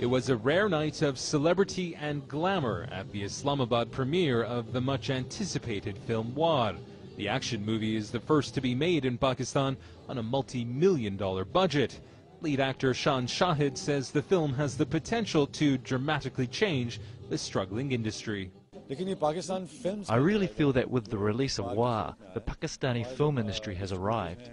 It was a rare night of celebrity and glamour at the Islamabad premiere of the much-anticipated film Waar. The action movie is the first to be made in Pakistan on a multi-million-dollar budget. Lead actor Shan Shahid says the film has the potential to dramatically change the struggling industry. I really feel that with the release of Waar, the Pakistani film industry has arrived.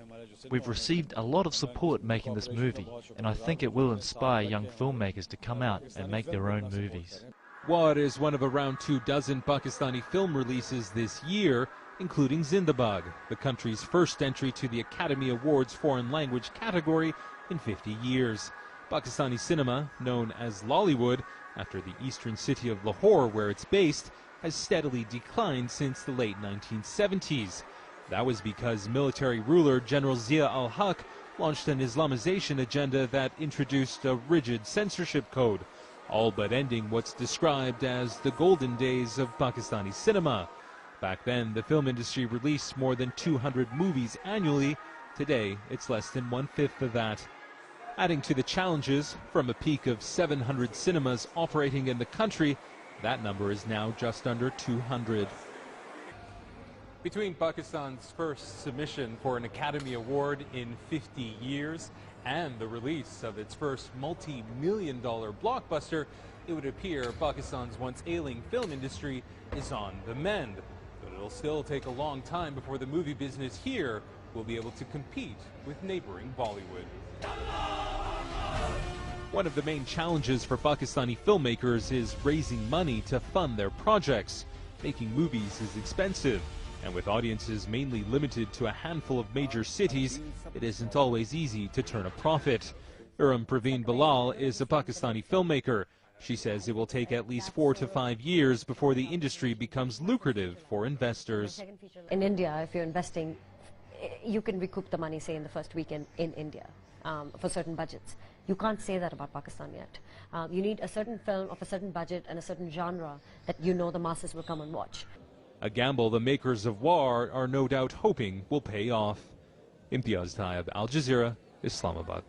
We've received a lot of support making this movie, and I think it will inspire young filmmakers to come out and make their own movies. Waar is one of around 24 Pakistani film releases this year, including Zindabad, the country's first entry to the Academy Awards foreign language category in 50 years. Pakistani cinema, known as loolywood, after the eastern city of Lahore where it's based, has steadily declined since the late 1970s. That was because military ruler General Zia al-Haq launched an Islamization agenda that introduced a rigid censorship code, all but ending what's described as the golden days of Pakistani cinema. Back then, the film industry released more than 200 movies annually. Today, it's less than one-fifth of that. Adding to the challenges, from a peak of 700 cinemas operating in the country, that number is now just under 200. Between Pakistan's first submission for an Academy Award in 50 years and the release of its first multi-million-dollar blockbuster, it would appear Pakistan's once ailing film industry is on the mend. But it'll still take a long time before the movie business here will be able to compete with neighboring Bollywood. One of the main challenges for Pakistani filmmakers is raising money to fund their projects. Making movies is expensive, and with audiences mainly limited to a handful of major cities, it isn't always easy to turn a profit. Praveen Bilal is a Pakistani filmmaker. She says it will take at least 4 to 5 years before the industry becomes lucrative for investors. In India, if you're investing, you can recoup the money, say, in the first weekend in India for certain budgets. You can't say that about Pakistan yet. You need a certain film of a certain budget and a certain genre that you know the masses will come and watch. A gamble the makers of Waar are no doubt hoping will pay off. Imtiaz Tayyab, Aljazera, Islamabad.